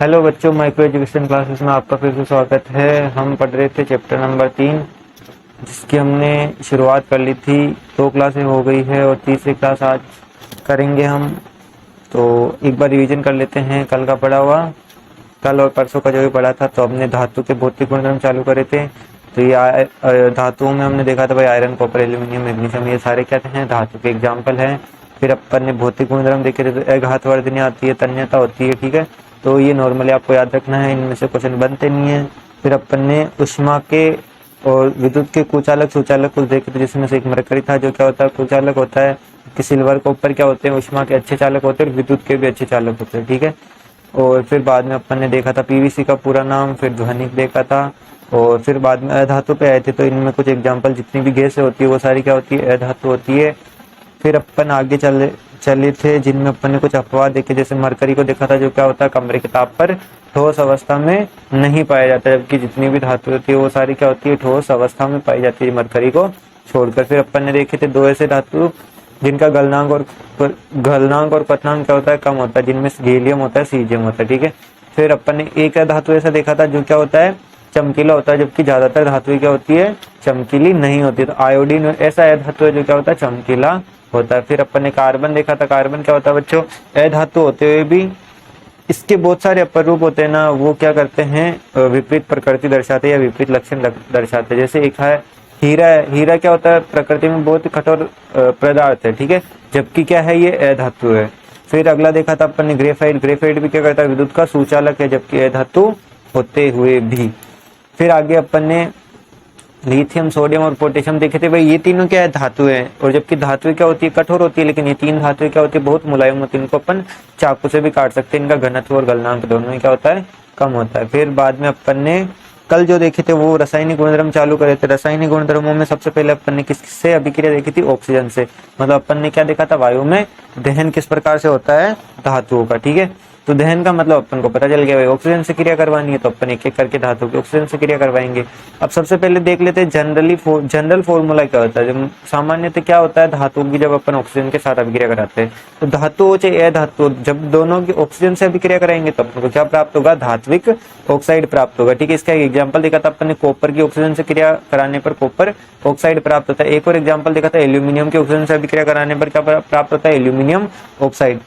Hello बच्चों, micro education classes में आपका फिर से स्वागत है। हम पढ़ रहे थे चैप्टर नंबर 3, जिसकी हमने शुरुआत कर ली थी। 2 क्लासें हो गई है और तीसरी क्लास आज करेंगे हम। तो एक बार रिवीजन कर लेते हैं कल का पढ़ा हुआ। कल और परसों का जो भी पढ़ा था, तो हमने धातु के भौतिक गुणधर्म चालू करे थे। तो ये धातुओं में हमने देखा था भाई आयरन, कॉपर, एल्यूमिनियम, मैग्नीशियम, ये सारे क्या हैं, धातु के एग्जाम्पल हैं। फिर अपन ने भौतिक गुणधर्म देखे थे, तो अघातवर्धनी आती है, तन्यता होती है, ठीक है। तो ये नॉर्मली आपको याद रखना है, इनमें से क्वेश्चन बनते नहीं है। फिर अपन ने ऊष्मा के और विद्युत के कुचालक सुचालक कुछ देखे थे, जिसमें से एक मरकरी था, जो क्या होता है, कुचालक होता है। कि सिल्वर के ऊपर क्या होते हैं, ऊष्मा के अच्छे चालक होते हैं और विद्युत के भी अच्छे चालक होते हैं, ठीक है। और फिर बाद में अपन ने देखा था पीवीसी का पूरा नाम, फिर ध्वनिक देखा था। और फिर बाद में अधातु पे आए थे, तो इनमें कुछ एग्जाम्पल, जितनी भी गैसें होती है वो सारी क्या होती है, अधातु होती है। फिर अपन आगे चले थे, जिनमें अपन ने कुछ अपवाद देखे, जैसे मरकरी को देखा था, जो क्या होता है, कमरे के ताप पर ठोस अवस्था में नहीं पाया जाता, जबकि जितनी भी धातु होती है वो सारी क्या होती है, ठोस अवस्था में पाई जाती है, मरकरी को छोड़कर। फिर अपन ने देखे थे 2 ऐसे धातु जिनका गलनांक और क्वथनांक क्या होता है, कम होता है, जिनमें गैलियम होता है, सीजियम होता है, ठीक है। फिर अपन ने एक धातु ऐसा देखा था जो क्या होता है, चमकीला होता है, जबकि ज्यादातर धातुएं क्या होती है, चमकीली नहीं होती। तो आयोडीन ऐसा अधातु है जो क्या होता है, चमकीला होता है। फिर अपन ने कार्बन देखा था। कार्बन क्या होता है बच्चों, अधातु होते हुए भी इसके बहुत सारे अपर रूप होते हैं ना, वो क्या करते हैं, विपरीत प्रकृति दर्शाते या विपरीत लक्षण दर्शाते। जैसे एक है हीरा है। हीरा क्या होता है, प्रकृति में बहुत ही कठोर पदार्थ है, ठीक है, जबकि क्या है, ये अधातु है। फिर अगला देखा था अपन ने ग्रेफाइट। ग्रेफाइट भी क्या करता है, विद्युत का सुचालक है, जबकि अधातु होते हुए भी। फिर आगे अपन ने लिथियम, सोडियम और पोटेशियम देखे थे। भाई ये तीनों क्या है, धातु है, और जबकि धातु क्या होती है, कठोर होती है, लेकिन ये 3 धातुएं क्या होती है, बहुत मुलायम होती है, इनको अपन चाकू से भी काट सकते हैं। इनका घनत्व और गलनांक दोनों में क्या होता है, कम होता है। फिर बाद में अपन ने कल जो देखे थे वो रासायनिक गुणधर्म चालू करे थे। रासायनिक गुणधर्मों में सबसे पहले अपन ने किससे अभिक्रिया देखी थी, ऑक्सीजन से। मतलब अपन ने क्या देखा था, वायु में दहन किस प्रकार से होता है, धातुओं का, ठीक है। तो दहन का मतलब अपन को पता चल गया, भाई ऑक्सीजन से क्रिया करवानी है, तो अपन एक एक करके धातु की ऑक्सीजन से क्रिया करवाएंगे। अब सबसे पहले देख लेते हैं जनरल फॉर्मूला क्या होता है। जब सामान्यतः क्या होता है, धातु की जब अपन ऑक्सीजन के साथ अभिक्रिया कराते हैं, तो धातु हो चाहे अधातु, जब दोनों की ऑक्सीजन से अभिक्रिया कराएंगे तो अपन को क्या प्राप्त होगा, धात्विक ऑक्साइड प्राप्त होगा, ठीक है। इसका एक एग्जाम्पल देखा था अपन ने, कॉपर की ऑक्सीजन से क्रिया कराने पर कॉपर ऑक्साइड प्राप्त होता है। एक और एग्जाम्पल देखा था, एल्यूमिनियम की ऑक्सीजन से अभिक्रिया कराने पर क्या प्राप्त होता है, एल्यूमिनियम ऑक्साइड।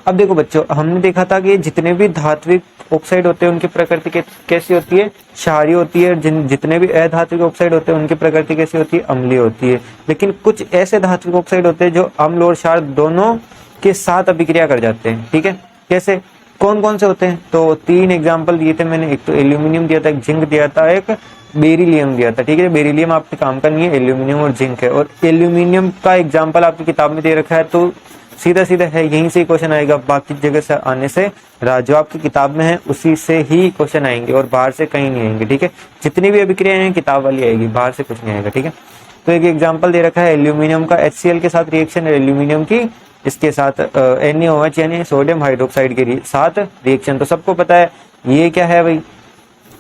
अब देखो बच्चों, हमने देखा था कि जितने भी धात्विक ऑक्साइड होते हैं उनकी प्रकृति कैसी होती है, क्षारीय होती है। जितने भी अधात्विक ऑक्साइड होते हैं उनकी प्रकृति कैसी होती है, अम्लीय होती है। लेकिन कुछ ऐसे धात्विक ऑक्साइड होते हैं जो अम्ल और क्षार दोनों के साथ अभिक्रिया कर जाते हैं, ठीक है। कैसे, कौन कौन से होते हैं, तो 3 एग्जाम्पल दिए थे मैंने। एक तो एल्यूमिनियम दिया था, एक जिंक दिया था, एक बेरिलियम दिया था, ठीक है। बेरिलियम आपके काम का नहीं है, एल्यूमिनियम और जिंक है। और एल्यूमिनियम का एग्जाम्पल आपकी किताब में दे रखा है, तो सीधा सीधा है, यहीं से क्वेश्चन आएगा, बाकी जगह से आने से, जो आपकी किताब में है उसी से ही क्वेश्चन आएंगे, और बाहर से कहीं नहीं आएंगे, ठीक है। जितनी भी अभिक्रियाएं हैं किताब वाली आएगी, बाहर से कुछ नहीं आएगा, ठीक है। तो एक एग्जांपल दे रखा है, एल्यूमिनियम का HCl के साथ रिएक्शन है, एल्यूमिनियम की इसके साथ NaOH यानी सोडियम हाइड्रोक्साइड के साथ रिएक्शन। तो सबको पता है ये क्या है भाई,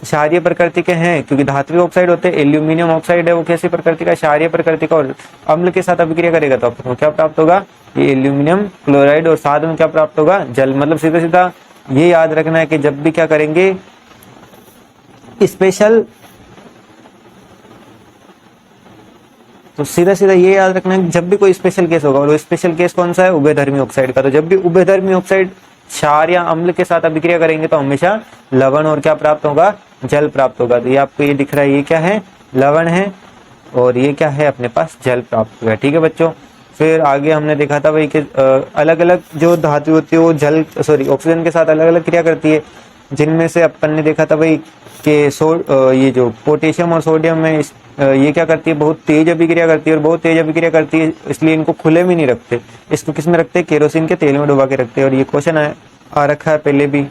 क्षारीय प्रकृति के हैं, क्योंकि धात्विक ऑक्साइड होते हैं। एल्यूमिनियम ऑक्साइड है, वो कैसी प्रकृति का, क्षारीय प्रकृति का, और अम्ल के साथ अभिक्रिया करेगा तो आपको क्या प्राप्त होगा, ये एल्यूमिनियम क्लोराइड, और साथ में क्या प्राप्त होगा, जल। मतलब सीधा सीधा ये याद रखना है कि जब भी क्या करेंगे, स्पेशल, तो सीधा सीधा ये याद रखना है कि जब भी कोई स्पेशल केस होगा, और वो स्पेशल केस कौन सा है, उभयधर्मी ऑक्साइड का। तो जब भी उभयधर्मी ऑक्साइड क्षार या अम्ल के साथ अभिक्रिया करेंगे तो हमेशा लवण और क्या प्राप्त होगा, जल प्राप्त होगा। तो ये आपको ये दिख रहा है, ये क्या है, लवण है, और ये क्या है, अपने पास जल प्राप्त हुआ है, ठीक है बच्चों। फिर आगे हमने देखा था भाई कि अलग अलग जो धातु होती है वो ऑक्सीजन के साथ अलग अलग क्रिया करती है, जिनमें से अपन ने देखा था भाई कि ये जो पोटेशियम और सोडियम में ये क्या करती है, बहुत तेज अभिक्रिया करती है, और बहुत तेज अभिक्रिया करती है, इसलिए इनको खुले में नहीं रखते। इसको किस में रखते हैं, केरोसिन के तेल में डुबा के रखते हैं, और ये क्वेश्चन आ रखा है पहले भी,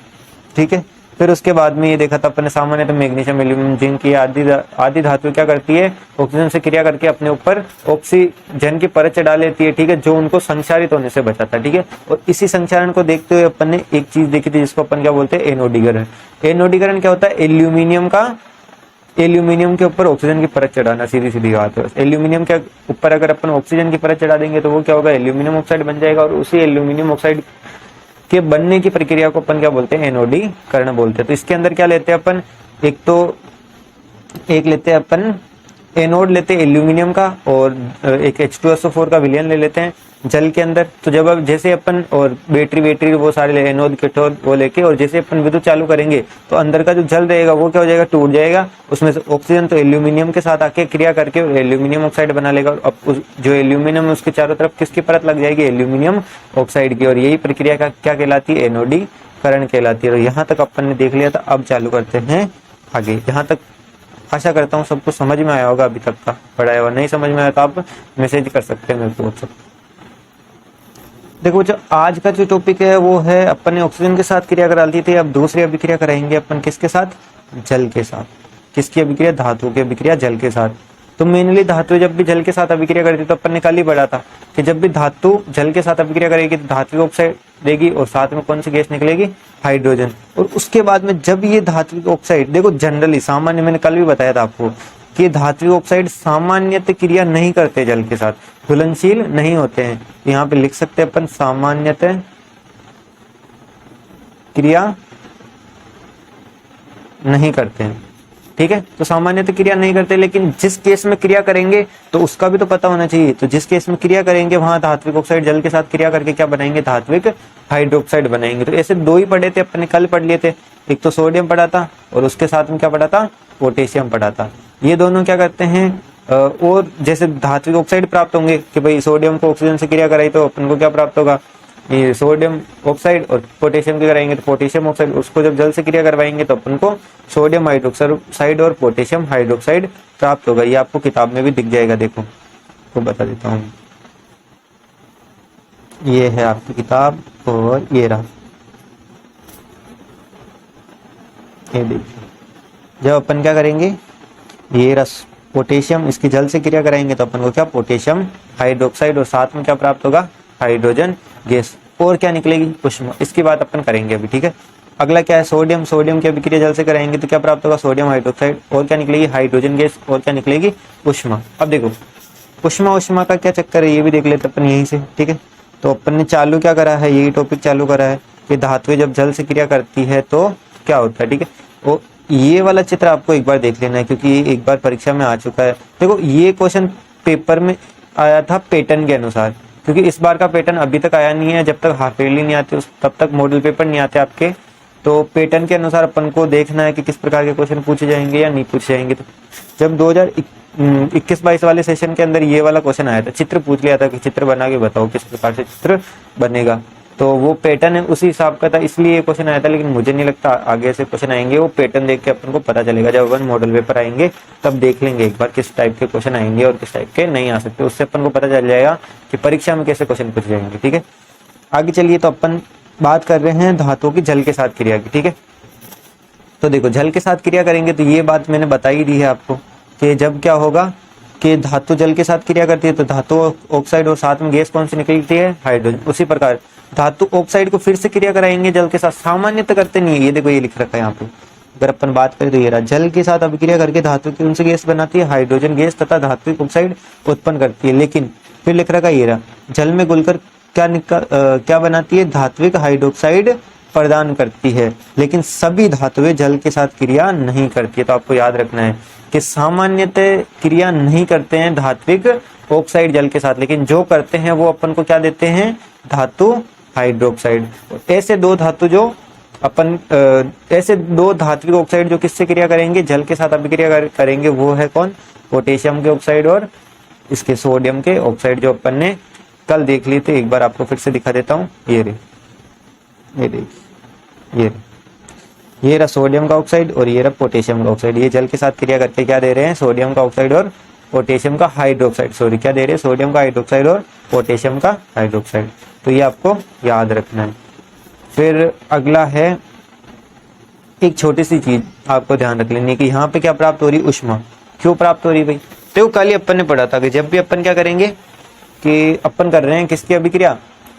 ठीक है। फिर उसके बाद में ये देखा था अपने सामान्य, तो मैग्नीशियम, एल्यूमिनियम, जिंक की आदि धातु क्या करती है, ऑक्सीजन से क्रिया करके अपने ऊपर ऑक्सीजन की परत चढ़ा लेती है, ठीक है, जो उनको संक्षारित होने से बचाता है, ठीक है। और इसी संक्षारण को देखते हुए अपन ने एक चीज देखी थी, जिसको अपन क्या बोलते हैं, एनोडीकरण। एनोडीकरण क्या होता है, एल्यूमिनियम के ऊपर ऑक्सीजन की परत चढ़ाना, सीधी सीधी बात है। एल्यूमिनियम के ऊपर अगर अपन ऑक्सीजन की परत चढ़ा देंगे तो वो क्या होगा, एल्यूमिनियम ऑक्साइड बन जाएगा, और उसी एल्यूमिनियम ऑक्साइड के बनने की प्रक्रिया को अपन क्या बोलते हैं, एनोडीकरण बोलते हैं। तो इसके अंदर क्या लेते हैं अपन, एक लेते हैं अपन एनोड लेते हैं एल्यूमिनियम का, और एक H2SO4 का विलयन ले लेते हैं जल के अंदर। तो जब अब जैसे अपन और बैटरी वो सारे एनोड कैथोड वो लेके, और जैसे अपन विद्युत चालू करेंगे तो अंदर का जो जल रहेगा वो क्या हो जाएगा, टूट जाएगा। उसमें से ऑक्सीजन तो एल्यूमिनियम के साथ आके क्रिया करके एल्यूमिनियम ऑक्साइड बना लेगा। अब जो एल्यूमिनियम है उसके चारों तरफ किसकी परत लग जाएगी, एल्यूमिनियम ऑक्साइड की। और यही प्रक्रिया क्या कहलाती है, एनोडीकरण कहलाती है। और यहाँ तक अपन ने देख लिया था, अब चालू करते हैं आगे। यहाँ तक आशा करता हूँ सबको समझ में आया होगा अभी तक का पढ़ाया हुआ। नहीं समझ में आया तो आप मैसेज कर सकते हैं मेरे को व्हाट्सएप। देखो जो आज का जो टॉपिक है वो है, अपन ने ऑक्सीजन के साथ क्रिया करा ली थी, अब दूसरी अभिक्रिया कराएंगे अपन किसके साथ, जल के साथ। किसकी अभिक्रिया, धातु की अभिक्रिया जल के साथ। तो मेनली धातु जब भी जल के साथ अभिक्रिया करती है तो अपन ने कल ही पढ़ा था कि जब भी धातु जल के साथ अभिक्रिया करेगी तो धात्विक ऑक्साइड देगी, और साथ में कौन सी गैस निकलेगी, हाइड्रोजन। और उसके बाद में जब ये धात्विक ऑक्साइड, देखो जनरली सामान्य, मैंने कल भी बताया था आपको कि धात्विक ऑक्साइड सामान्यतः क्रिया नहीं करते जल के साथ, घुलनशील नहीं होते हैं। यहाँ पे लिख सकते हैं अपन, सामान्यतः क्रिया नहीं करते हैं, ठीक है। तो सामान्यतः क्रिया नहीं करते, लेकिन जिस केस में क्रिया करेंगे तो उसका भी तो पता होना चाहिए। तो जिस केस में क्रिया करेंगे वहां धात्विक ऑक्साइड जल के साथ क्रिया करके क्या बनाएंगे, धात्विक हाइड्रोक्साइड बनाएंगे। तो ऐसे दो ही पढ़े थे अपन ने, कल पढ़ लिए थे। एक तो सोडियम पढ़ा था और उसके साथ में क्या पढ़ा था, पोटेशियम पढ़ा था। ये दोनों क्या करते हैं, और जैसे धात्विक ऑक्साइड प्राप्त होंगे कि भाई सोडियम को ऑक्सीजन से क्रिया कराई तो अपन को क्या प्राप्त होगा, ये सोडियम ऑक्साइड, और पोटेशियम की कराएंगे तो पोटेशियम ऑक्साइड। उसको जब जल से क्रिया करवाएंगे तो अपन को सोडियम हाइड्रोक्साइड और पोटेशियम हाइड्रोक्साइड प्राप्त होगा। ये आपको किताब में भी दिख जाएगा, देखो तो बता देता हूँ। ये है आपकी किताब और ये रहा, ये देखिए। जब अपन क्या करेंगे, ये रस पोटेशियम, इसकी जल से क्रिया कराएंगे तो अपन को क्या, पोटेशियम हाइड्रोक्साइड, और साथ में क्या प्राप्त होगा, हाइड्रोजन गैस। और क्या निकलेगी, ऊष्मा। इसकी बात अपन करेंगे अभी, ठीक है। अगला क्या है, सोडियम। सोडियम की अभिक्रिया जल से कराएंगे तो क्या प्राप्त होगा, सोडियम हाइड्रोक्साइड। और क्या निकलेगी, हाइड्रोजन गैस। और क्या निकलेगी, ऊष्मा। अब देखो ऊष्मा का क्या चक्कर है, ये भी देख लेते अपन यहीं से, ठीक है। तो अपन ने चालू क्या करा है, यही टॉपिक चालू करा है कि धातुएं जब जल से क्रिया करती है तो क्या होता है, ठीक है। और ये वाला चित्र आपको एक बार देख लेना है, क्योंकि ये एक बार परीक्षा में आ चुका है। देखो ये क्वेश्चन पेपर में आया था पैटर्न के अनुसार, क्योंकि इस बार का पैटर्न अभी तक आया नहीं है। जब तक हाफ ईयरली नहीं आते तब तक मॉडल पेपर नहीं आते आपके। तो पैटर्न के अनुसार अपन को देखना है कि किस प्रकार के क्वेश्चन पूछे जाएंगे या नहीं पूछे जाएंगे। तो जब 2021-22 वाले सेशन के अंदर ये वाला क्वेश्चन आया था, चित्र पूछ लिया था कि चित्र बना के बताओ किस प्रकार से चित्र बनेगा, तो वो पैटर्न है उसी हिसाब का था, इसलिए ये क्वेश्चन आया था। लेकिन मुझे नहीं लगता आगे से क्वेश्चन आएंगे, वो पैटर्न देख के अपन को पता चलेगा। जब अपन मॉडल पेपर आएंगे तब देख लेंगे एक बार किस टाइप के क्वेश्चन आएंगे और किस टाइप के नहीं आ सकते। उससे अपन को पता चल जाएगा कि परीक्षा में कैसे क्वेश्चन पूछे जाएंगे, ठीक है। आगे चलिए, तो अपन बात कर रहे हैं धातुओं की जल के साथ क्रिया की, ठीक है। तो देखो जल के साथ क्रिया करेंगे तो ये बात मैंने बता ही दी है आपको कि जब क्या होगा कि धातु जल के साथ क्रिया करती है तो धातु ऑक्साइड और साथ में गैस कौन सी निकलती है, हाइड्रोजन। उसी प्रकार धातु ऑक्साइड को फिर से क्रिया कराएंगे जल के साथ, सामान्यतः करते नहीं है। ये देखो ये लिख रखा है यहाँ पे, अगर अपन बात करें तो ये रहा, जल के साथ अभिक्रिया करके धातु की उनसे गैस बनाती है, हाइड्रोजन गैस तथा धात्विक ऑक्साइड उत्पन्न करती है। लेकिन फिर लिख रखा ये रहा, जल में घुलकर क्या बनाती है, धात्विक हाइड्रोक्साइड प्रदान करती है। लेकिन सभी धातुएं जल के साथ क्रिया नहीं करती है। तो आपको याद रखना है कि सामान्यतः क्रिया नहीं करते हैं धात्विक ऑक्साइड जल के साथ, लेकिन जो करते हैं वो अपन को क्या देते हैं, धातु हाइड्रोक्साइड। ऐसे दो धातु जो अपन ऐसे दो धात्विक ऑक्साइड जो किससे क्रिया करेंगे, जल के साथ अभिक्रिया करेंगे, वो है कौन, पोटेशियम के ऑक्साइड और इसके सोडियम के ऑक्साइड, जो अपन ने कल देख लिए थे। एक बार आपको फिर से दिखा देता हूँ, ये रहा सोडियम का ऑक्साइड और ये रहा पोटेशियम का ऑक्साइड। ये जल के साथ क्रिया करके क्या दे रहे हैं, सोडियम का ऑक्साइड और पोटेशियम का हाइड्रोक्साइड, सॉरी क्या दे रहे हैं, सोडियम का हाइड्रोक्साइड और पोटेशियम का हाइड्रोक्साइड। तो ये आपको याद रखना है। फिर अगला है, एक छोटी सी चीज आपको ध्यान रख लेनी कि यहाँ पे क्या प्राप्त हो रही, ऊष्मा। क्यों प्राप्त हो रही भाई, देखो कल ही अपन ने पढ़ा था कि जब भी अपन क्या करेंगे कि अपन कर रहे हैं किसकी अभिक्रिया,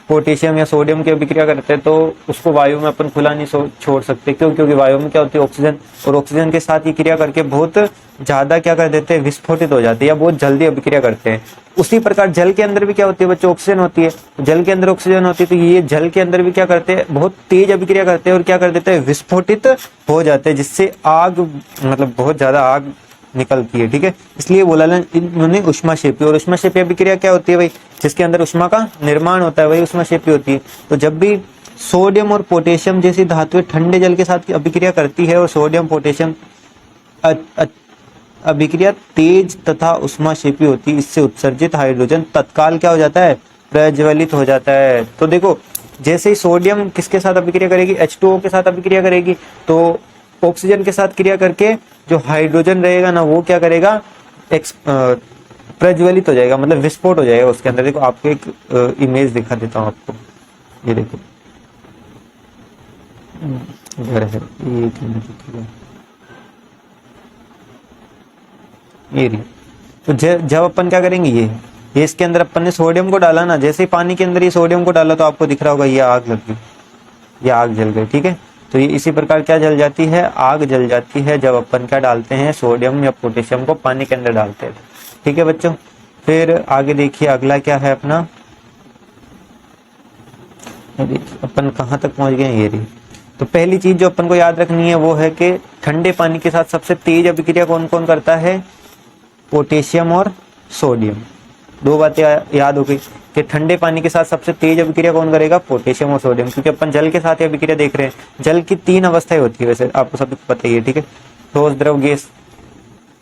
पोटेशियम या सोडियम की अभिक्रिया करते हैं तो उसको वायु में अपन खुला नहीं छोड़ सकते। क्यों? क्योंकि वायु में क्या होती है, ऑक्सीजन, और ऑक्सीजन के साथ ये क्रिया करके बहुत ज्यादा क्या कर देते हैं, विस्फोटित हो जाते हैं या बहुत जल्दी अभिक्रिया करते हैं। उसी प्रकार जल के अंदर भी क्या होती है बच्चों, ऑक्सीजन होती है। तो जल के अंदर ऑक्सीजन होती है तो ये जल के अंदर भी क्या करते हैं, बहुत तेज अभिक्रिया करते हैं और क्या कर देते हैं, विस्फोटित हो जाते हैं, जिससे आग, मतलब बहुत ज्यादा आग निकलती है। ठीक है, इसलिए बोला इन्होंने ऊष्माक्षेपी। और ऊष्माक्षेपी अभिक्रिया क्या होती है भाई, जिसके अंदर ऊष्मा का निर्माण होता है, वही ऊष्माक्षेपी होती है। तो जब भी सोडियम और पोटेशियम जैसी धातुएं ठंडे जल के साथ अभिक्रिया करती है और सोडियम पोटेशियम अभिक्रिया तेज तथा ऊष्माक्षेपी होती है, इससे उत्सर्जित हाइड्रोजन तत्काल क्या हो जाता है, प्रज्वलित हो जाता है। तो देखो, जैसे ही सोडियम किसके साथ अभिक्रिया करेगी, H2O के साथ अभिक्रिया करेगी, तो ऑक्सीजन के साथ क्रिया करके जो हाइड्रोजन रहेगा ना, वो क्या करेगा, प्रज्वलित हो जाएगा, मतलब विस्फोट हो जाएगा उसके अंदर। देखो आपको एक इमेज दिखा देता हूँ आपको, ये देखो इधर है, ये रही। तो जब अपन क्या करेंगे, ये इसके अंदर अपन ने सोडियम को डाला ना, जैसे ही पानी के अंदर ये सोडियम को डाला तो आपको दिख रहा होगा ये आग लग गई, ये आग जल गई। ठीक है, तो ये इसी प्रकार क्या जल जाती है, आग जल जाती है जब अपन क्या डालते हैं, सोडियम या पोटेशियम को पानी के अंदर डालते हैं। ठीक है बच्चों, फिर आगे देखिए अगला क्या है अपना, अपन कहाँ तक पहुंच गए, ये रही। तो पहली चीज जो अपन को याद रखनी है वो है कि ठंडे पानी के साथ सबसे तेज अभिक्रिया कौन कौन करता है, पोटेशियम और सोडियम। दो बातें याद हो गई कि ठंडे पानी के साथ सबसे तेज अभिक्रिया कौन करेगा, पोटेशियम और सोडियम, क्योंकि अपन जल के साथ अभिक्रिया देख रहे हैं। जल की 3 अवस्थाएं होती है, वैसे आपको सब पता ही है। ठीक है, ठोस, द्रव, गैस।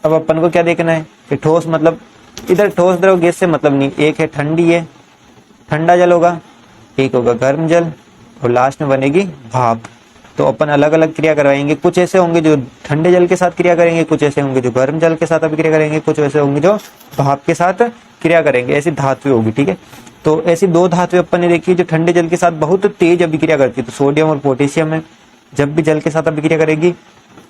अब अपन को क्या देखना है कि ठोस मतलब, इधर ठोस द्रव गैस से मतलब नहीं, एक है ठंडी है, ठंडा जल होगा, एक होगा गर्म जल, और लास्ट में बनेगी भाप। तो अपन अलग अलग क्रिया करवाएंगे, कुछ ऐसे होंगे जो ठंडे जल के साथ क्रिया करेंगे, कुछ ऐसे होंगे जो गर्म जल के साथ अभिक्रिया करेंगे, कुछ ऐसे होंगे जो भाप के साथ क्रिया करेंगे। ऐसी धातुएं होगी। ठीक है, तो ऐसी 2 धातुएं अपन ने देखी जो ठंडे जल के साथ बहुत तेज अभिक्रिया करती है, तो सोडियम और पोटेशियम है। जब भी जल के साथ अभिक्रिया करेगी,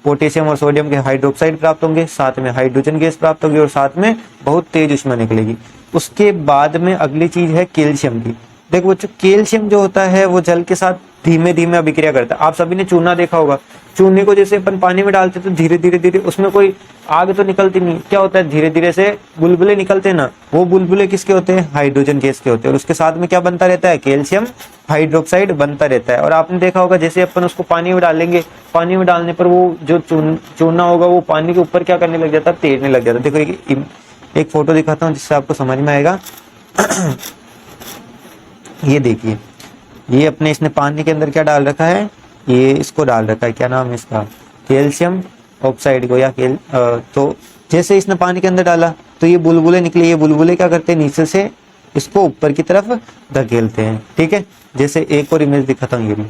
पोटेशियम और सोडियम के हाइड्रोक्साइड प्राप्त होंगे, साथ में हाइड्रोजन गैस प्राप्त होगी और साथ में बहुत तेज ऊष्मा निकलेगी। उसके बाद में अगली चीज है कैल्शियम की। देखो बच्चों, कैल्शियम जो होता है वो जल के साथ धीमे धीमे अभिक्रिया करता है। आप सभी ने चूना देखा होगा, चूने को जैसे अपन पानी में डालते तो धीरे धीरे धीरे उसमें कोई आग तो निकलती नहीं, क्या होता है, धीरे धीरे से बुलबुले निकलते हैं ना, वो बुलबुले किसके होते हैं, हाइड्रोजन गैस के होते हैं। और उसके साथ में क्या बनता रहता है, कैल्शियम हाइड्रोक्साइड बनता रहता है। और आपने देखा होगा जैसे अपन उसको पानी में डालेंगे, पानी में डालने पर वो जो चूना होगा वो पानी के ऊपर क्या करने लग जाता है, तैरने लग जाता है। देखो एक फोटो दिखाता हूँ जिससे आपको समझ में आएगा। ये देखिए, ये अपने इसने पानी के अंदर क्या डाल रखा है, ये इसको डाल रखा है, क्या नाम है इसका, कैल्शियम ऑक्साइड को, या तो जैसे इसने पानी के अंदर डाला तो ये बुलबुले निकले। ये बुलबुले क्या करते हैं, नीचे से इसको ऊपर की तरफ धकेलते हैं। ठीक है, जैसे एक और इमेज दिखाता हूँ, ये भी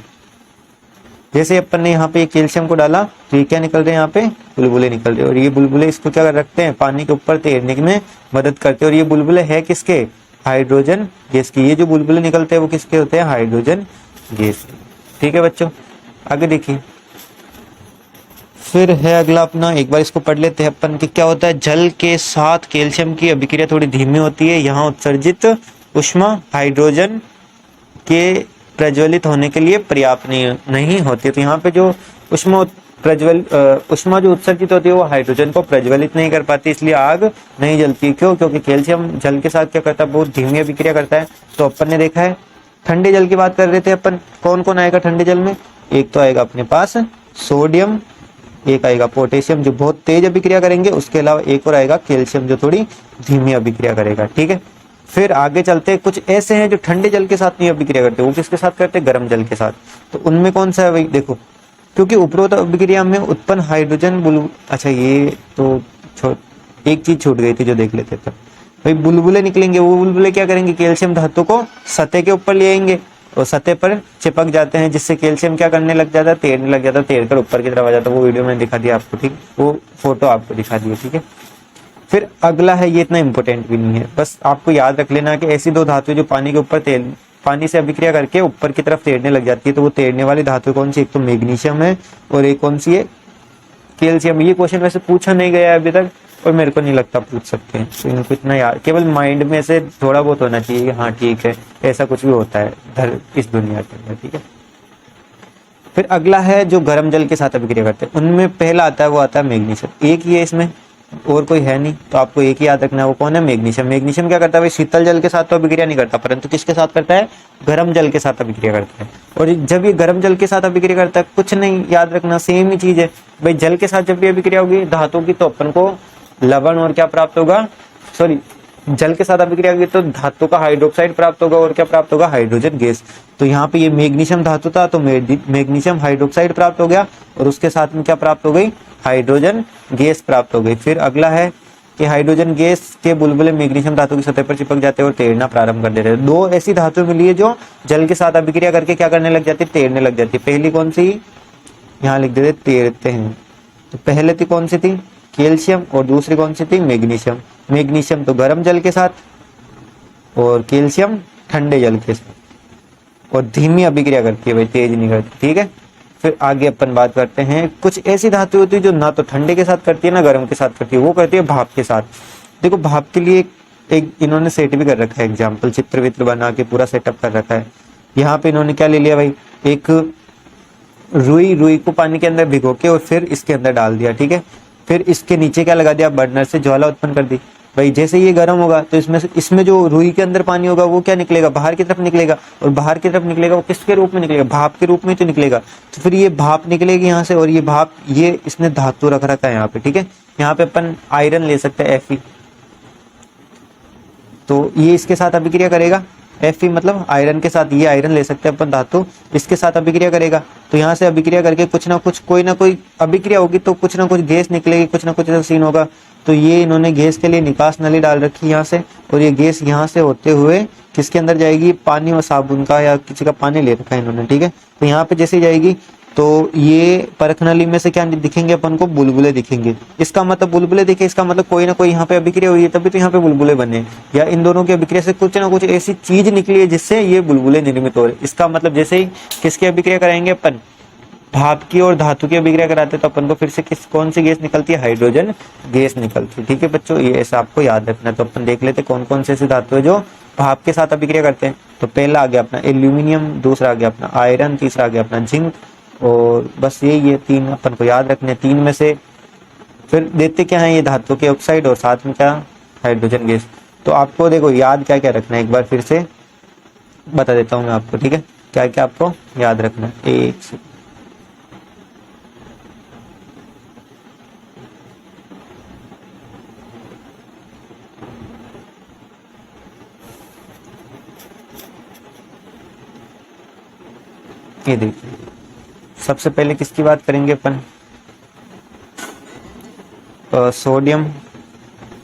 जैसे अपन ने यहाँ पे कैल्शियम को डाला तो ये क्या निकल रहे हैं, यहाँ पे बुलबुले निकल रहे हैं। और ये बुलबुले इसको क्या रखते हैं, पानी के ऊपर तैरने में मदद करते हैं। और ये बुलबुले है किसके, हाइड्रोजन गैस की। ये जो बुलबुले निकलते हैं वो किसके होते हैं, हाइड्रोजन गैस। ठीक है बच्चों, आगे देखिए। फिर है अगला अपना, एक बार इसको पढ़ लेते हैं अपन कि क्या होता है, जल के साथ कैल्शियम की अभिक्रिया थोड़ी धीमी होती है। यहाँ उत्सर्जित ऊष्मा हाइड्रोजन के प्रज्वलित होने के लिए पर्याप्त नहीं होती। तो यहाँ पे जो ऊष्मा जो उत्सर्जित होती है वो हाइड्रोजन को प्रज्वलित नहीं कर पाती, इसलिए आग नहीं जलती। क्यों? क्योंकि कैल्शियम जल के साथ क्या करता है, बहुत धीमी अभिक्रिया करता है। तो अपन ने देखा है, ठंडे जल की बात कर रहे थे अपन, कौन कौन आएगा ठंडे जल में, एक तो आएगा अपने पास सोडियम, एक आएगा पोटेशियम जो बहुत तेज अभिक्रिया करेंगे, उसके अलावा एक और आएगा कैल्शियम जो थोड़ी धीमी अभिक्रिया करेगा। ठीक है, फिर आगे चलते, कुछ ऐसे हैं जो ठंडे जल के साथ नहीं अभिक्रिया करते, वो किसके साथ करते, गर्म जल के साथ। तो उनमें कौन सा है भाई, देखो, क्योंकि उपरोक्त अभिक्रिया में उत्पन्न हाइड्रोजन अच्छा ये तो एक चीज छूट गई थी जो देख लेते थे भाई, बुलबुले निकलेंगे। वो बुलबुले क्या करेंगे, कैल्शियम धातु को सतह के ऊपर ले आएंगे और सतह पर चिपक जाते हैं, जिससे कैल्शियम क्या करने लग जाता है, तैरने लग जाता है, तैर कर ऊपर की तरफ आ जाता है। वो वीडियो में दिखा दिया आपको, ठीक, वो फोटो आपको दिखा दिया। ठीक है, फिर अगला है, ये इतना इंपॉर्टेंट भी नहीं है, बस आपको याद रख लेना कि ऐसी 2 धातुएं जो पानी के ऊपर पानी से अभिक्रिया करके ऊपर की तरफ तैरने लग जाती है, तो वो तैरने वाली धातु कौन सी, एक तो मैग्नीशियम है और एक कौन सी है, कैल्शियम। ये क्वेश्चन वैसे पूछा नहीं गया है अभी तक, और मेरे को नहीं लगता पूछ सकते हैं। तो इनको इतना याद, केवल माइंड में से थोड़ा बहुत होना चाहिए कि हाँ ठीक है ऐसा कुछ भी होता है इस दुनिया के अंदर, ठीक है। फिर अगला है जो गर्म जल के साथ अभिक्रिया करते हैं, उनमें पहला आता है वो आता है मैग्नीशियम। एक ही है इसमें, और कोई है नहीं, तो आपको एक ही याद रखना है, वो कौन है? मैग्नीशियम। मैग्नीशियम क्या करता है भाई? शीतल जल के साथ तो अभिक्रिया नहीं करता, परंतु किसके साथ करता है? गर्म जल के साथ अभिक्रिया करता है। और जब ये गर्म जल के साथ अभिक्रिया करता है, कुछ नहीं, याद रखना सेम ही चीज है भाई। जल के साथ जब भी अभिक्रिया होगी धातु की, तो अपन को लवण और क्या प्राप्त होगा? सॉरी, जल के साथ अभिक्रिया होगी तो धातु का हाइड्रोक्साइड प्राप्त होगा, और क्या प्राप्त होगा? Hydrogen gas. तो यहाँ पे ये मैग्नीशियम धातु था, तो मैग्नीशियम हाइड्रोक्साइड प्राप्त हो गया, और उसके साथ में क्या प्राप्त हो गई? हाइड्रोजन गैस प्राप्त हो गई। फिर अगला है कि हाइड्रोजन गैस के बुलबुले मैग्नीशियम धातु की सतह पर चिपक जाते हैं और तैरना प्रारंभ कर देते हैं। दो ऐसी धातु मिली है जो जल के साथ अभिक्रिया करके क्या करने लग जाती है? तैरने लग जाती है। पहली कौन सी? यहाँ लिख देते तैरते हैं। तो पहले थी कौन सी थी? कैल्शियम, और दूसरी कौन सी थी? मैग्नीशियम। मैग्नीशियम तो गर्म जल के साथ, और कैल्शियम ठंडे जल के साथ, और धीमी अभिक्रिया करती है भाई, तेज नहीं करती, ठीक है। फिर आगे अपन बात करते हैं, कुछ ऐसी धातु होती है जो ना तो ठंडे के साथ करती है ना गर्म के साथ करती है, वो करती है भाप के साथ। देखो भाप के लिए एक इन्होंने सेट भी कर रखा है, एग्जाम्पल चित्र वित्र बना के पूरा सेटअप कर रखा है। यहाँ पे इन्होंने क्या ले लिया भाई? एक रुई को पानी के अंदर भिगो के और फिर इसके अंदर डाल दिया, ठीक है। फिर इसके नीचे क्या लगा दिया? बर्नर से ज्वाला उत्पन्न कर दी भाई। जैसे ये गर्म होगा तो इसमें जो रुई के अंदर पानी होगा वो क्या निकलेगा? बाहर की तरफ निकलेगा, और बाहर की तरफ निकलेगा वो किसके रूप में निकलेगा? भाप के रूप में तो निकलेगा। तो फिर ये भाप निकलेगी यहाँ से, और ये भाप, ये इसने धातु रख रखा है यहाँ पे, ठीक है। यहाँ पे अपन आयरन ले सकते हैं, Fe, तो ये इसके साथ अभिक्रिया करेगा। Fe मतलब आयरन के साथ, ये आयरन ले सकते हैं अपन धातु, इसके साथ अभिक्रिया करेगा। तो यहाँ से अभिक्रिया करके कुछ ना कुछ, कोई ना कोई अभिक्रिया होगी, तो कुछ ना कुछ गैस निकलेगी, कुछ ना कुछ सीन होगा। तो ये इन्होंने गैस के लिए निकास नली डाल रखी यहाँ से, और ये गैस यहाँ से होते हुए किसके अंदर जाएगी? पानी और साबुन का या किसी का पानी ले रखा है इन्होंने, ठीक है। तो यहाँ पे जैसे जाएगी तो ये परख नली में से क्या दिखेंगे अपन को? बुलबुले दिखेंगे। इसका मतलब बुलबुले दिखे, इसका मतलब कोई ना कोई यहाँ पे अभिक्रिया हुई है, तभी तो यहाँ पे बुलबुले बने, या इन दोनों की अभिक्रिया से कुछ ना कुछ ऐसी चीज निकली है जिससे ये बुलबुले निर्मित हो रहे। इसका मतलब जैसे ही किसकी अभिक्रिया कराएंगे अपन? भाप की और धातु की अभिक्रिया कराते तो अपन को फिर से कौन सी गैस निकलती है? हाइड्रोजन गैस निकलती है, ठीक है बच्चों। ये ऐसा आपको याद रखना है। तो अपन देख लेते कौन कौन से ऐसे धातु है जो भाप के साथ अभिक्रिया करते हैं। तो पहला आ गया अपना एल्यूमिनियम, दूसरा आ गया अपना आयरन, तीसरा आ गया अपना जिंक, और बस यही ये तीन अपन को याद रखने। तीन में से फिर देते क्या है? ये धातु के ऑक्साइड, और साथ में क्या? Hydrogen gas. तो आपको देखो याद क्या क्या रखना है, एक बार फिर से बता देता हूँ मैं आपको, ठीक है। क्या क्या आपको याद रखना है? एक से ये देखिए, सबसे पहले किसकी बात करेंगे अपन? सोडियम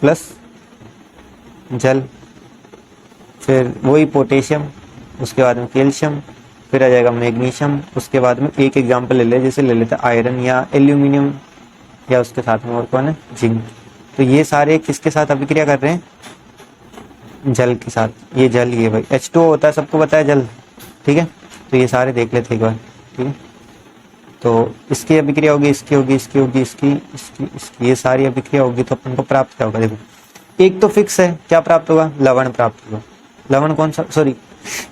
प्लस जल, फिर वही पोटेशियम, उसके बाद में कैल्शियम, फिर आ जाएगा मैग्नीशियम, उसके बाद में एक एग्जांपल ले ले, जैसे ले लेते हैं आयरन या एल्यूमिनियम, या उसके साथ में और कौन है? जिंक। तो ये सारे किसके साथ अभिक्रिया कर रहे हैं? जल के साथ। ये जल, ये भाई H2O होता है, सबको पता है जल, ठीक है। तो ये सारे देख लेते एक बार, ठीक है। तो इसकी अभिक्रिया होगी, इसकी होगी, इसकी होगी, इसकी, ये सारी अभिक्रिया होगी, तो अपन को प्राप्त क्या होगा? देखो, एक तो फिक्स है, क्या प्राप्त होगा? लवण प्राप्त होगा। लवण कौन सा? सॉरी,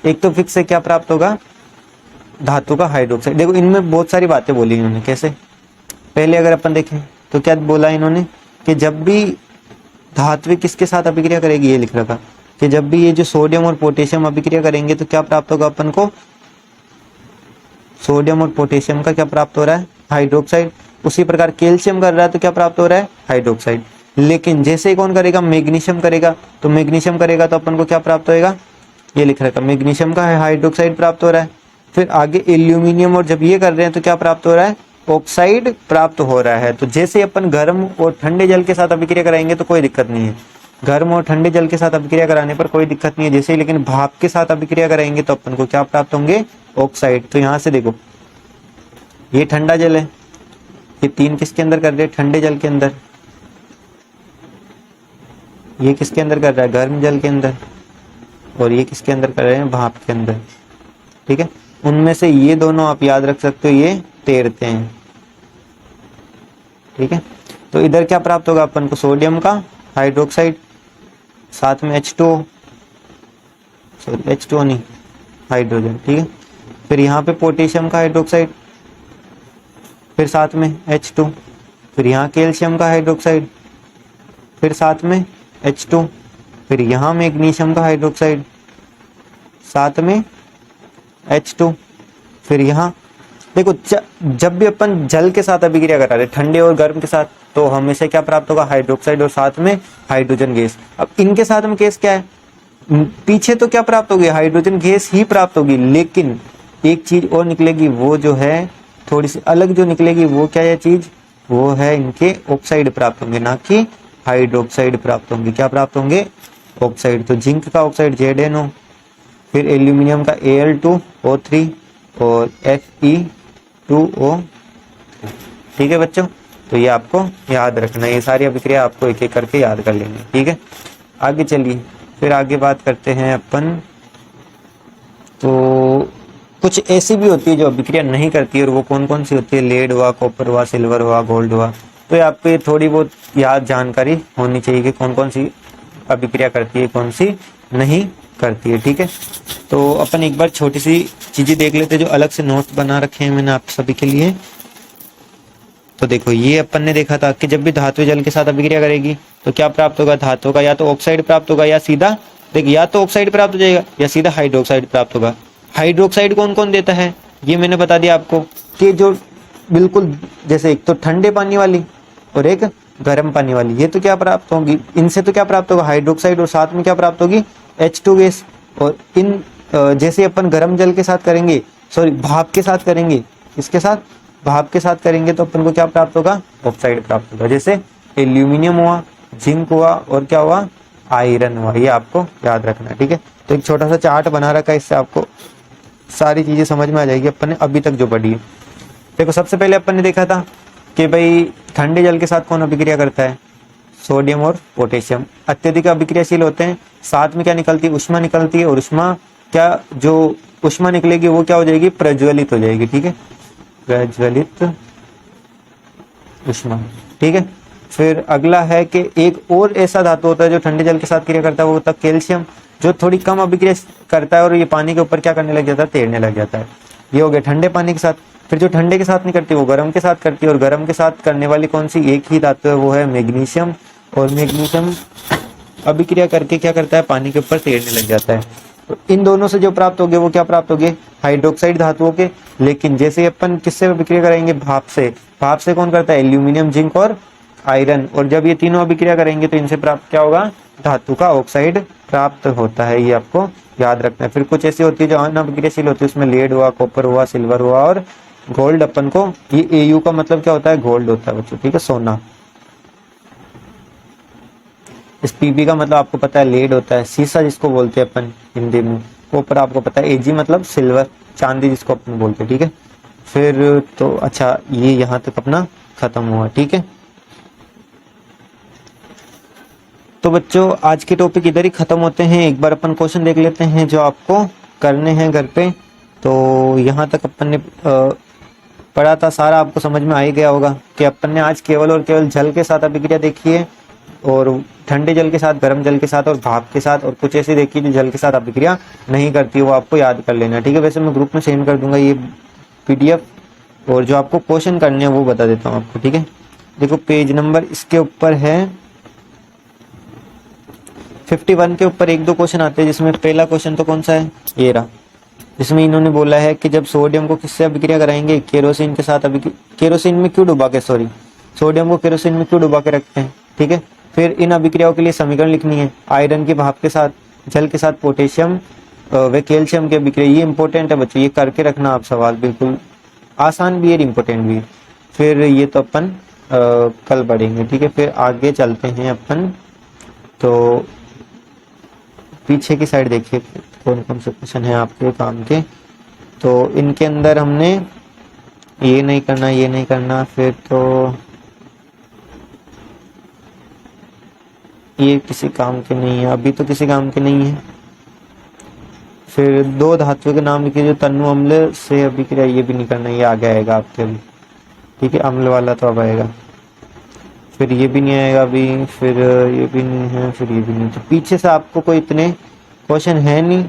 एक तो फिक्स है, क्या प्राप्त होगा? धातु का हाइड्रोक्साइड। देखो इनमें बहुत सारी बातें बोली इन्होंने, कैसे? पहले अगर अपन देखें तो क्या बोला इन्होंने कि जब भी धात्विक किसके साथ अभिक्रिया करेगी, ये लिख रखा कि जब भी ये जो सोडियम और पोटेशियम अभिक्रिया करेंगे तो क्या प्राप्त होगा अपन को? सोडियम और पोटेशियम का क्या प्राप्त हो रहा है? हाइड्रोक्साइड। उसी प्रकार कैल्शियम कर रहा है तो क्या प्राप्त हो रहा है? हाइड्रोक्साइड। लेकिन जैसे ही कौन करेगा? मैग्नीशियम करेगा। तो मैग्नीशियम करेगा तो अपन को क्या प्राप्त होएगा? ये लिख रखा, मैग्नीशियम का हाइड्रोक्साइड प्राप्त हो रहा है। फिर आगे एल्यूमिनियम, और जब ये कर रहे हैं तो क्या प्राप्त हो रहा है? ऑक्साइड प्राप्त हो रहा है। तो जैसे अपन गर्म और ठंडे जल के साथ अभिक्रिया कराएंगे तो कोई दिक्कत नहीं है, गर्म और ठंडे जल के साथ अभिक्रिया कराने पर कोई दिक्कत नहीं है। जैसे लेकिन भाप के साथ अभिक्रिया कराएंगे तो अपन को क्या प्राप्त होंगे? ऑक्साइड। तो यहाँ से देखो, ये ठंडा जल है, ये तीन किसके अंदर कर रहे हैं? ठंडे जल के अंदर। ये किसके अंदर कर रहा है? गर्म जल के अंदर। और ये किसके अंदर कर रहे हैं? भाप के अंदर, ठीक है। उनमें से ये दोनों आप याद रख सकते हो, ये तैरते हैं, ठीक है। तो इधर क्या प्राप्त होगा अपन को, सोडियम का हाइड्रोक्साइड, साथ में H2O, सॉरी H2O नहीं, हाइड्रोजन, ठीक है। फिर यहाँ पे पोटेशियम का हाइड्रोक्साइड, फिर साथ में H2, फिर यहाँ कैल्शियम का हाइड्रोक्साइड, फिर साथ में H2, फिर यहाँ मैग्नीशियम का हाइड्रोक्साइड, साथ में H2, फिर यहाँ देखो जब भी अपन जल के साथ अभिक्रिया करा रहे, ठंडे और गर्म के साथ, तो हमेशा क्या प्राप्त होगा, हाइड्रोक्साइड और साथ में हाइड्रोजन गैस। अब इनके साथ में केस क्या है, पीछे तो क्या प्राप्त होगी, हाइड्रोजन गैस ही प्राप्त होगी, लेकिन एक चीज और निकलेगी, वो जो है थोड़ी सी अलग जो निकलेगी, वो क्या है चीज, वो है इनके ऑक्साइड प्राप्त होंगे, ना कि हाइड्रोक्साइड प्राप्त होंगे। क्या प्राप्त होंगे, ऑक्साइड। तो जिंक का ऑक्साइड ZnO, फिर एल्यूमिनियम का Al2O3 और Fe2O, ठीक है बच्चों। तो ये आपको याद रखना है, ये सारी अभिक्रिया आपको एक एक करके याद कर लेंगे, ठीक है। आगे चलिए, फिर आगे बात करते हैं अपन। तो कुछ ऐसी भी होती है जो अभिक्रिया नहीं करती है, और वो कौन कौन सी होती है, लेड हुआ, कॉपर हुआ, सिल्वर हुआ, गोल्ड हुआ। तो ये आपको ये थोड़ी बहुत याद जानकारी होनी चाहिए कि कौन कौन सी अभिक्रिया करती है, कौन सी नहीं करती है, ठीक है। तो अपन एक बार छोटी सी चीजें देख लेते हैं, जो अलग से नोट्स बना रखे हैं मैंने आप सभी के लिए। तो देखो, ये अपन ने देखा था कि जब भी धातु जल के साथ अभिक्रिया करेगी तो क्या प्राप्त होगा, धातु का या तो ऑक्साइड प्राप्त होगा, या सीधा देखिए या तो ऑक्साइड प्राप्त हो जाएगा, या सीधा हाइड्रोक्साइड प्राप्त होगा। हाइड्रोक्साइड कौन कौन देता है, ये मैंने बता दिया आपको, कि जो बिल्कुल जैसे एक तो ठंडे पानी वाली और एक गर्म पानी वाली, ये तो क्या प्राप्त होगी, इनसे तो क्या प्राप्त होगा, हाइड्रोक्साइड, और साथ में क्या प्राप्त होगी, H2 गैस। और इन जैसे अपन गर्म जल के साथ करेंगे, सॉरी भाप के साथ करेंगे, इसके साथ भाप के साथ करेंगे, तो अपन को क्या प्राप्त होगा, ऑक्साइड प्राप्त होगा। जैसे एल्यूमिनियम हुआ, जिंक हुआ, और क्या हुआ, आयरन हुआ। ये आपको याद रखना है, ठीक है। तो एक छोटा सा चार्ट बना रखा है, इससे आपको सारी चीजें समझ में आ जाएगी अपन ने अभी तक जो पढ़ी है। देखो, सबसे पहले अपन ने देखा था कि भाई ठंडे जल के साथ कौन अभिक्रिया करता है, सोडियम और पोटेशियम अत्यधिक अभिक्रियाशील होते हैं। साथ में क्या निकलती है, उष्मा निकलती है, और उष्मा क्या, जो उष्मा निकलेगी वो क्या हो जाएगी, प्रज्वलित हो जाएगी, ठीक है, प्रज्वलित उष्मा, ठीक है। फिर अगला है कि एक और ऐसा धातु होता है जो ठंडे जल के साथ क्रिया करता है, वो होता है कैल्शियम, जो थोड़ी कम अभिक्रिया करता है, और ये पानी के ऊपर क्या करने लग जाता है, तैरने लग जाता है। ये हो गया ठंडे पानी के साथ। फिर जो ठंडे के साथ नहीं करती वो गर्म के साथ करती है, और गर्म के साथ करने वाली कौन सी एक ही धातु है, वो है मैग्नीशियम। और मैग्नीशियम अभिक्रिया करके क्या करता है, पानी के ऊपर तैरने लग जाता है। तो इन दोनों से जो प्राप्त होगे वो क्या प्राप्त होगे, हाइड्रोक्साइड धातुओं के। लेकिन जैसे अपन किससे अभिक्रिया करेंगे, भाप से। भाप से कौन करता है, एल्यूमिनियम, जिंक और आयरन। और जब ये तीनों अभिक्रिया करेंगे तो इनसे प्राप्त क्या होगा, धातु का ऑक्साइड प्राप्त होता है। ये आपको याद रखना है। फिर कुछ ऐसी होती है जो अनअभिक्रियाशील होती है, उसमें लेड हुआ, कॉपर हुआ, सिल्वर हुआ और गोल्ड। अपन को ये Au का मतलब क्या होता है, गोल्ड होता है बच्चों, ठीक है, सोना। इस Pb का मतलब आपको पता है लेड होता है, सीसा जिसको बोलते हैं अपन हिंदी में। कॉपर आपको पता है, Ag मतलब सिल्वर, चांदी जिसको अपन बोलते हैं, ठीक है। फिर तो अच्छा, ये यहाँ तक अपना खत्म हुआ, ठीक है। तो बच्चों आज के टॉपिक इधर ही खत्म होते हैं। एक बार अपन क्वेश्चन देख लेते हैं जो आपको करने हैं घर पे। तो यहाँ तक अपन ने पढ़ा था, सारा आपको समझ में आ ही गया होगा कि अपन ने आज केवल और केवल जल के साथ अभिक्रिया देखी है, और ठंडे जल के साथ, गर्म जल के साथ और भाप के साथ, और कुछ ऐसी देखी जो जल के साथ अभिक्रिया नहीं करती, वो आपको याद कर लेना, ठीक है। वैसे मैं ग्रुप में सेंड कर दूंगा ये PDF, और जो आपको क्वेश्चन करने हैं वो बता देता हूँ आपको, ठीक है। देखो पेज नंबर इसके ऊपर है 51 के ऊपर एक दो क्वेश्चन आते हैं, जिसमें पहला क्वेश्चन तो कौन सा है, ये रहा, जिसमें इन्होंने बोला है कि जब सोडियम को किससे अभिक्रिया कराएंगे, केरोसिन के साथ केरोसिन में क्यों डुबा के, सॉरी सोडियम को केरोसिन में क्यों डुबा के रखते हैं, ठीक है। फिर इन अभिक्रियाओं के लिए समीकरण लिखनी है, आयरन की भाप के साथ, जल के साथ पोटेशियम व कैल्शियम की अभिक्रिया। ये इंपॉर्टेंट है बच्चों, ये करके रखना आप सवाल, बिल्कुल आसान भी है, इंपॉर्टेंट भी है। फिर ये तो अपन कल पढ़ेंगे, ठीक है। फिर आगे चलते हैं अपन, तो पीछे की साइड देखिए कौन कौन से क्वेश्चन है आपके काम के। तो इनके अंदर हमने ये नहीं करना, ये नहीं करना, फिर तो ये किसी काम के नहीं है, अभी तो किसी काम के नहीं है। फिर दो धातुओं के नाम लिखिए जो तन्नु अम्ल से अभिक्रिया, ये भी नहीं करना, ये आगे आएगा आपके अभी, ठीक है, अम्ल वाला तो अब आएगा। फिर ये भी नहीं आएगा अभी, फिर ये भी नहीं है, फिर ये भी नहीं। तो पीछे से आपको कोई इतने क्वेश्चन है नहीं,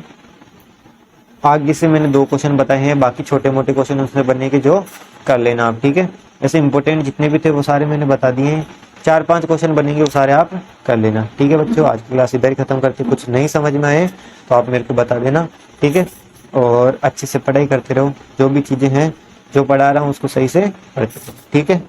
आगे से मैंने 2 क्वेश्चन बताए हैं, बाकी छोटे मोटे क्वेश्चन उसमें बनने के जो कर लेना आप, ठीक है। ऐसे इंपॉर्टेंट जितने भी थे वो सारे मैंने बता दिए हैं, 4-5 क्वेश्चन बनेंगे वो सारे आप कर लेना, ठीक है बच्चों। आज की क्लास इधर ही खत्म करते, कुछ नहीं समझ में आए तो आप मेरे को बता देना, ठीक है। और अच्छे से पढ़ाई करते रहो, जो भी चीज़ें हैं जो पढ़ा रहा हूँ उसको सही से पढ़ते रहो, ठीक है।